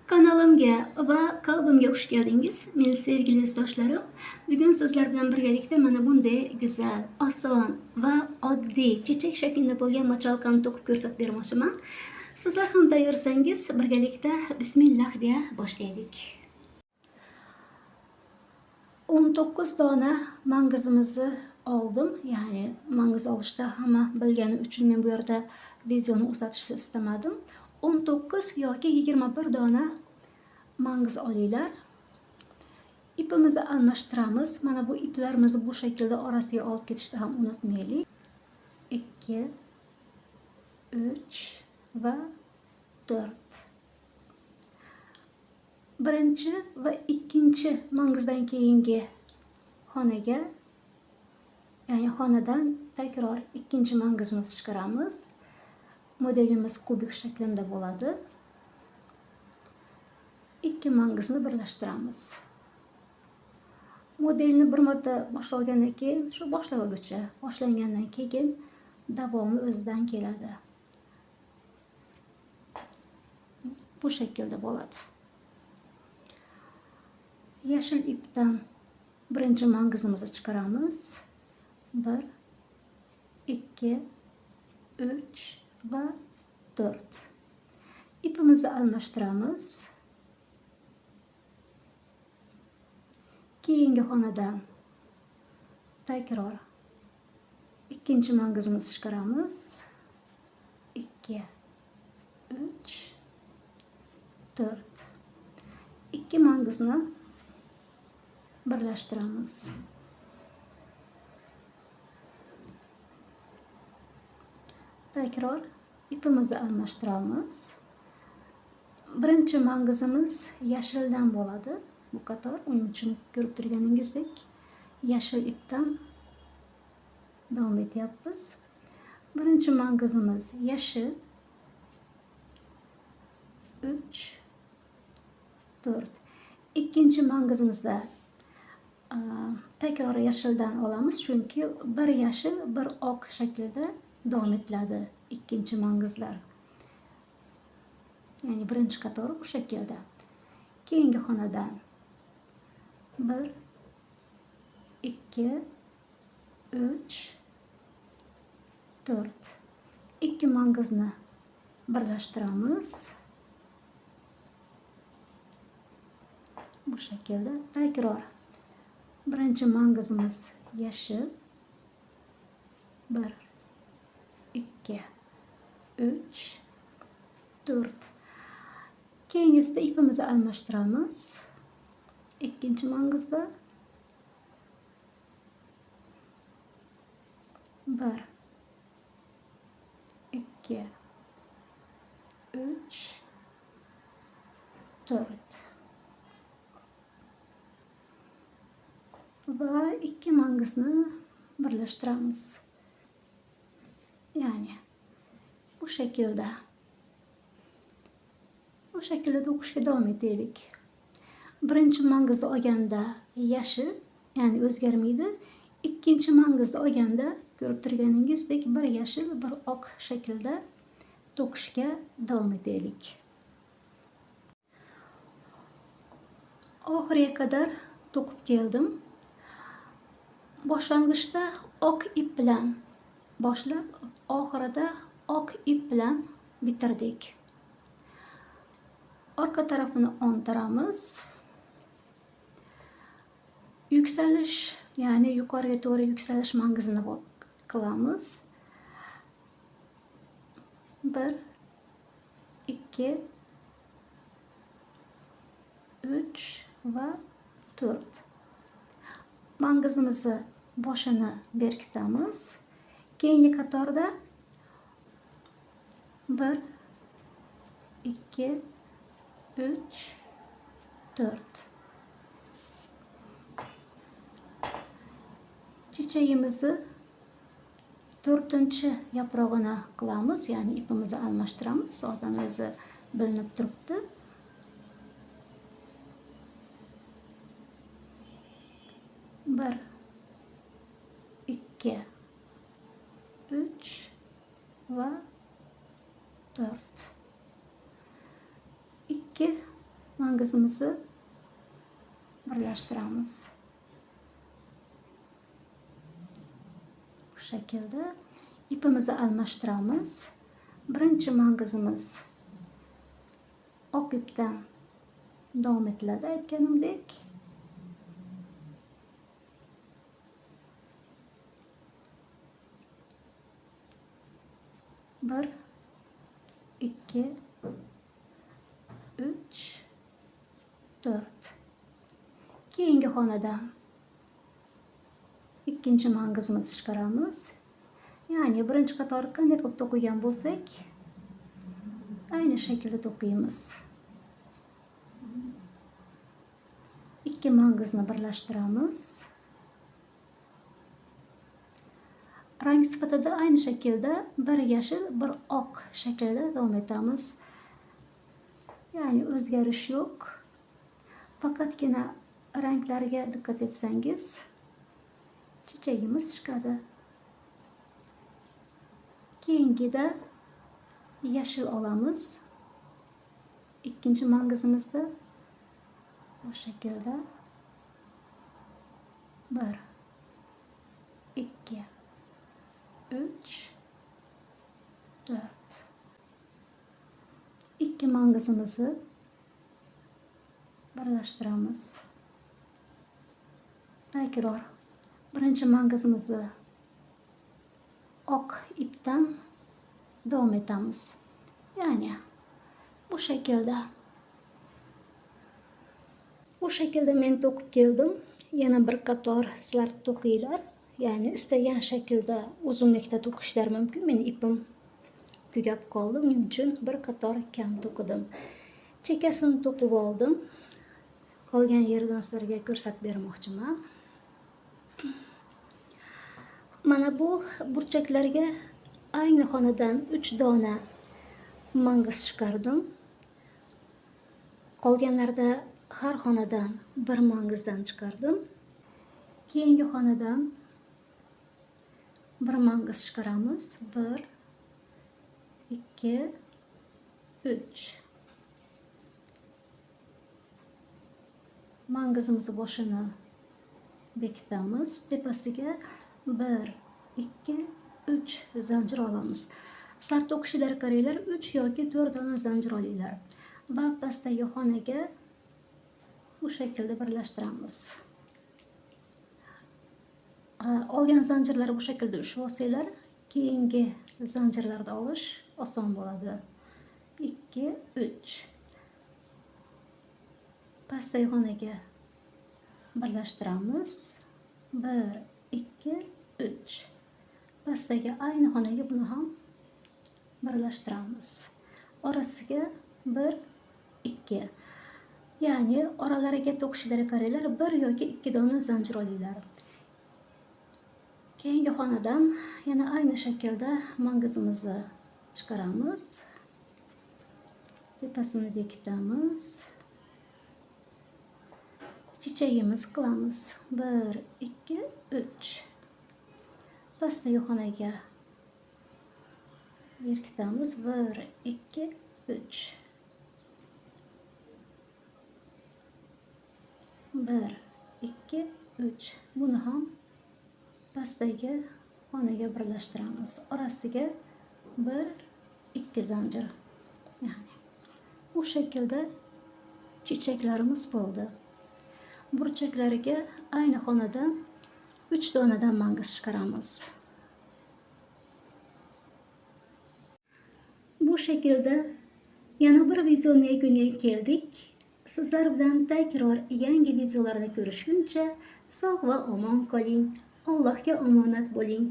Kanalimga va qalbimga xush keldingiz, meni sevgili izdoshlarim. Bugun sizlar bilan birgalikda mana bunday go'zal, oson va oddiy chechak shaklida bo'lgan machalkani to'qib ko'rsatib bermoqchiman. Sizlar ham tayyorsangiz, birgalikda bismillah deya boshlaylik. 19 dona mangizimizni oldim. Ya'ni mangiz olishda hamma bilgani uchun men bu yerda videoni uzatishni istamadim. 19 yoki 21 dona mangiz olinglar. İpimizni almashtiramiz. Mana bu iplarimizni bu shaklda orasiga olib ketishni ham unutmaylik. 2, 3 va 4. Birinchi va ikkinchi mangizdan keyingi xonaga, ya'ni xonadan takror ikkinchi mangizimizni chiqaramiz. Modelimiz kubik shaklida bo'ladi. Ikki mangizni birlashtiramiz. Modelni bir marta boshlagandan keyin, shu boshlag'ucha boshlangandan keyin davomi o'zidan keladi. Bu shaklda bo'ladi. Yashil ipdan birinchi mangizimizni chiqaramiz. 1, 2, 3 va 4. İpimizni almashtiramiz. Keyingi xonadan takror ikkinchi mangizimizni chiqaramiz. 2, 3, 4. Ikki mangizni birlashtiramiz. Takror ipimizni almashtiramiz. Birinchi mangizimiz yashildan bo'ladi. Bu qator, uning uchun ko'rib turganingizdek yashil ipdan davom etyapmiz. Birinchi mangizimiz yashil, 3, 4. Ikkinchi mangizimizda takror yashildan olamiz, chunki bir yashil, bir oq shaklida davom etiladi ikkinchi mangizlar. Ya'ni birinchi qatori bu shaklda. Keyingi xonadan 1, 2, 3, 4. Ikki mangizni birlashtiramiz. Bu shaklda. Takror birinchi mangizimiz yashil, 1, 2, 3, 4. Keyingisida ipimizni almashtiramiz. Ikkinchi mangizda 1, 2, 3, 4 va ikki mangizni birlashtiramiz. Ya'ni bu shaklda. Bu shaklda o'qishga davom etaylik. Birinchi mangizni olganda yashil, ya'ni o'zgarmaydi. Ikkinchi mangizni olganda ko'rib turganingizdek bir yashil, bir oq shaklda to'qishga davom etaylik. Oxiriga qadar to'qib keldim. Boshlang'ich oq ip bilan boshlab, oxirida oq ip bilan bitirdik. Orqa tarafini o'ntiramiz. Yuksalish, ya'ni yuqoriga to'g'ri yuksalish mangizini qilamiz. 1, 2, 3 va 4. Mangizimizni boshini berkitamiz. Keyingi qatorda 1, 2, 3, 4. Chechagimizni 4-chi yaprog'ini qilamiz, ya'ni ipimizni almashtiramiz. So'zdan o'zi bilinib turibdi. 1, 2, 3 va 4. 2 mangizimizni birlashtiramiz. Bu şekilde ipimizni almashtiramiz. Birinchi mangizimiz oq ipdan davom etiladi aytganimdek. Bir, ikki, uch, to'rt. Keyingi xonadan ikkinchi mangizimizni chiqaramiz. Ya'ni birinchi qatorni qanday qilib to'qigan bo'lsak, ayni shaklda to'qiymiz. Ikki mangizni birlashtiramiz. Rang sifatida aynı şekilde bir yashil, bir oq shaklda davom etamiz. Yani o'zgarish yo'q. Faqatgina ranglarga dikkat etsangiz, chechagimiz chiqadi. Keyingida yashil olamiz. Ikkinchi mangizimizda bu shaklda 1, 2, 3, 4. İkki mangizimizni birlashtiramiz. Takror birinchi mangizimizni oq ipdan davom etamiz. Yani bu şekilde. Bu şekilde men to'qib keldim. Yana bir qator sizlar to'qinglar. Yani istagan shaklda uzunlikda to'qishlar mumkin. Men ipim tugab qoldi. Uning uchun bir qator kam to'qidim. Chekkasini to'qib oldim. Qolgan yeridan sizlarga ko'rsatib bermoqchiman. Mana bu burchaklarga ayni xonadan 3 dona mangiz chiqardim. Qolganlarda har xonadan bir mangizdan chiqardim. Keyingi xonadan bir mangiz chiqaramiz. 1, 2, 3. Mangizimizni boshini bekitamiz. Tepasiga 1, 2, 3 zanjir olamiz. Sizlar to'qishlar qaranglar, 3 yoki 4 dona zanjir olinglar. Va pastdagi xonaga bu shaklda birlashtiramiz. Olgan zanjirlar bu shaklda ushlab olsanglar, keyingi zanjirlarni olish oson bo'ladi. 2, 3. Pastdagi xonaga birlashtiramiz. 1, 2, 3. Pastdagi ayni xonaga buni ham birlashtiramiz. Orasiga 1, 2. Yani oralariga to'qishlarga qaranglar, 1 yoki 2 dona zanjir olinglar. Keyingi xonadan yana aynı shaklda mangizimizni chiqaramiz. Tepasini bekitamiz. Chechagimiz qilamiz. 1, 2, 3. Pastdagi xonaga berkitamiz. 1, 2, 3. 1, 2, 3. Buni ham pastdagi xonaga birlashtiramiz. Orasiga 1, 2 zanjir. Yani bu şekilde chechaklarimiz bo'ldi. Burchaklariga ayni xonadan 3 donadan mangiz chiqaramiz. Bu şekilde yana bir videoning yakuniga keldik. Sizlar bilan takror yangi videolarda ko'rishguncha sog' va omon qoling. Allohga omonat bo'ling.